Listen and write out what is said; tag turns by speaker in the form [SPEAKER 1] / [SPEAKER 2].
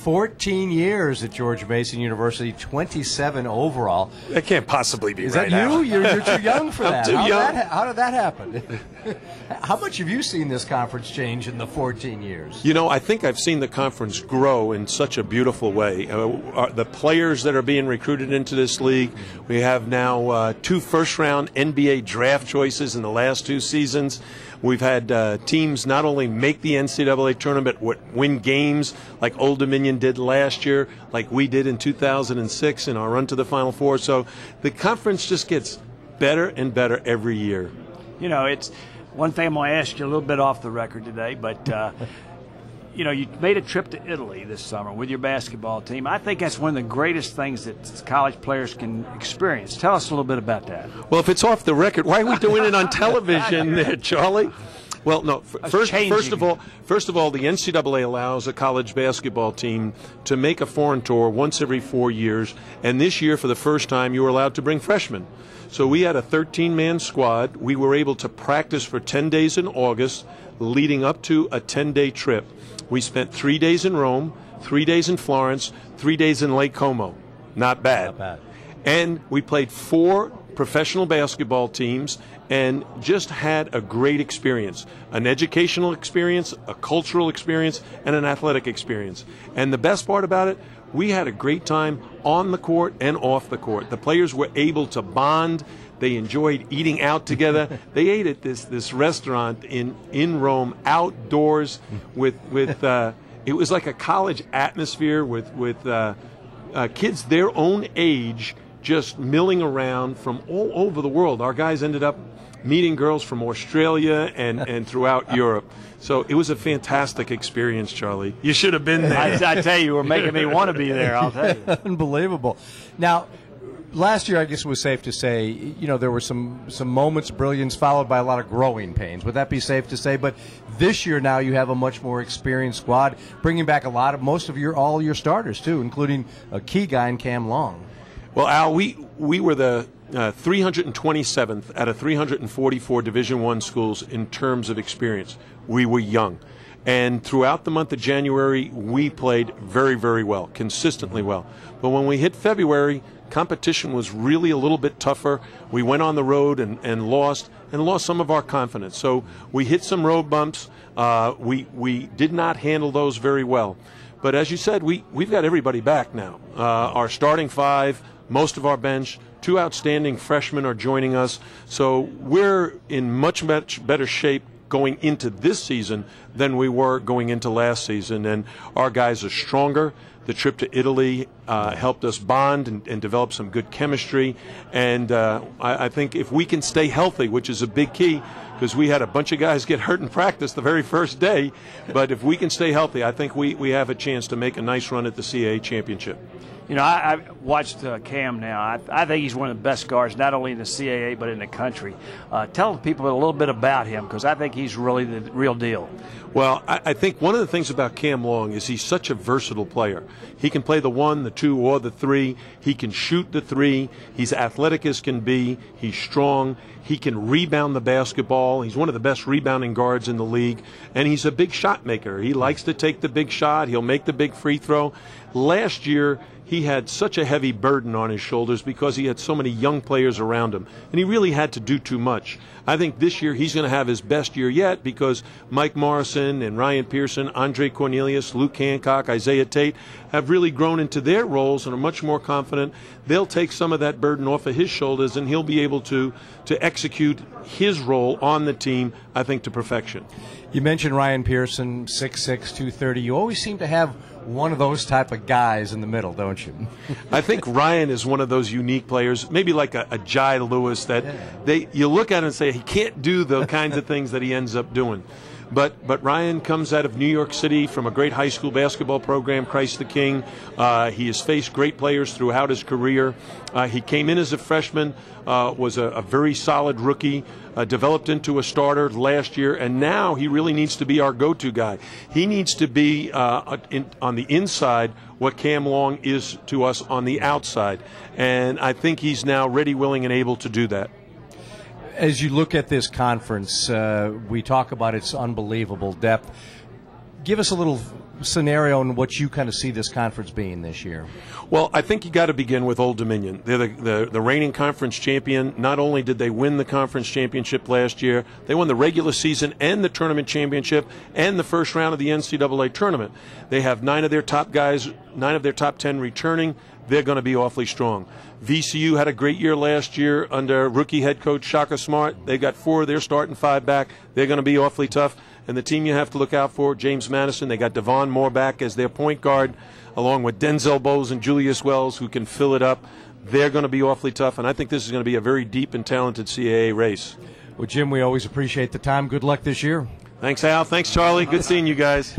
[SPEAKER 1] 14 years at George Mason University, 27 overall.
[SPEAKER 2] That can't possibly be
[SPEAKER 1] Is
[SPEAKER 2] right.
[SPEAKER 1] Is that you? You're too young for that.
[SPEAKER 2] I'm too young.
[SPEAKER 1] How did that happen? How much have you seen this conference change in the 14 years?
[SPEAKER 2] You know, I think I've seen the conference grow in such a beautiful way. The players that are being recruited into this league, we have now 2 first-round NBA draft choices in the last 2 seasons. We've had teams not only make the NCAA tournament, but win games like Old Dominion did last year, like we did in 2006 in our run to the Final Four. So the conference just gets better and better every year.
[SPEAKER 3] You know, it's one thing I'm going to ask you a little bit off the record today, but you know, you made a trip to Italy this summer with your basketball team. I think that's one of the greatest things that college players can experience. Tell us a little bit about that.
[SPEAKER 2] Well, if it's off the record, why are we doing it on television there, Charlie? Well, no. First of all, the NCAA allows a college basketball team to make a foreign tour once every 4 years, and this year, for the first time, you were allowed to bring freshmen. So we had a 13-man squad. We were able to practice for 10 days in August, leading up to a 10-day trip. We spent 3 days in Rome, 3 days in Florence, 3 days in Lake Como. Not bad.
[SPEAKER 1] Not bad.
[SPEAKER 2] And we played 4 professional basketball teams and just had a great experience, an educational experience, a cultural experience, and an athletic experience. And the best part about it, we had a great time on the court and off the court. The players were able to bond. They enjoyed eating out together. They ate at this restaurant in Rome, outdoors, with it was like a college atmosphere with kids their own age just milling around from all over the world. Our guys ended up meeting girls from Australia and throughout Europe. So it was a fantastic experience, Charlie. You should have been there.
[SPEAKER 3] I tell you were making me want to be there, I'll tell you.
[SPEAKER 1] Unbelievable. Now, last year, I guess it was safe to say, you know, there were some moments of brilliance followed by a lot of growing pains. Would that be safe to say? But this year now you have a much more experienced squad, bringing back most of all your starters, too, including a key guy in Cam Long.
[SPEAKER 2] Well, Al, we were the 327th out of 344 Division I schools in terms of experience. We were young. And throughout the month of January, we played very, very well, consistently well. But when we hit February, competition was really a little bit tougher. We went on the road and lost some of our confidence. So we hit some road bumps. We did not handle those very well. But as you said, we've got everybody back now. Our starting 5, most of our bench, 2 outstanding freshmen are joining us. So we're in much better shape going into this season than we were going into last season. And our guys are stronger. The trip to Italy helped us bond and develop some good chemistry. And I think if we can stay healthy, which is a big key, because we had a bunch of guys get hurt in practice the very first day, but if we can stay healthy, I think we have a chance to make a nice run at the CAA championship.
[SPEAKER 3] You know, I watched Cam now. I think he's one of the best guards, not only in the CAA but in the country. Tell people a little bit about him, because I think he's really the real deal.
[SPEAKER 2] Well, I think one of the things about Cam Long is he's such a versatile player. He can play the 1, the 2, or the 3. He can shoot the 3. He's athletic as can be. He's strong. He can rebound the basketball. He's one of the best rebounding guards in the league. And he's a big shot maker. He likes to take the big shot. He'll make the big free throw. Last year, he had such a heavy burden on his shoulders because he had so many young players around him, and he really had to do too much. I think this year he's going to have his best year yet because Mike Morrison and Ryan Pearson, Andre Cornelius, Luke Hancock, Isaiah Tate have really grown into their roles and are much more confident. They'll take some of that burden off of his shoulders, and he'll be able to execute his role on the team, I think, to perfection.
[SPEAKER 1] You mentioned Ryan Pearson, 6'6", 230. You always seem to have one of those type of guys in the middle, don't you?
[SPEAKER 2] I think Ryan is one of those unique players, maybe like a Jai Lewis, that you look at him and say he can't do the kinds of things that he ends up doing. But Ryan comes out of New York City from a great high school basketball program, Christ the King. He has faced great players throughout his career. He came in as a freshman, was a very solid rookie, developed into a starter last year, and now he really needs to be our go-to guy. He needs to be on the inside what Cam Long is to us on the outside, and I think he's now ready, willing, and able to do that.
[SPEAKER 1] As you look at this conference, we talk about its unbelievable depth. Give us a little scenario on what you kind of see this conference being this year.
[SPEAKER 2] Well, I think you got to begin with Old Dominion. They're the reigning conference champion. Not only did they win the conference championship last year, they won the regular season and the tournament championship and the first round of the NCAA tournament. They have 9 of their top guys, 9 of their top 10 returning. They're going to be awfully strong. VCU had a great year last year under rookie head coach Shaka Smart. They got 4 of their starting 5 back. They're going to be awfully tough. And the team you have to look out for, James Madison, they got Devon Moore back as their point guard, along with Denzel Bowes and Julius Wells, who can fill it up. They're going to be awfully tough, and I think this is going to be a very deep and talented CAA race.
[SPEAKER 1] Well, Jim, we always appreciate the time. Good luck this year.
[SPEAKER 2] Thanks, Al. Thanks, Charlie. Good seeing you guys.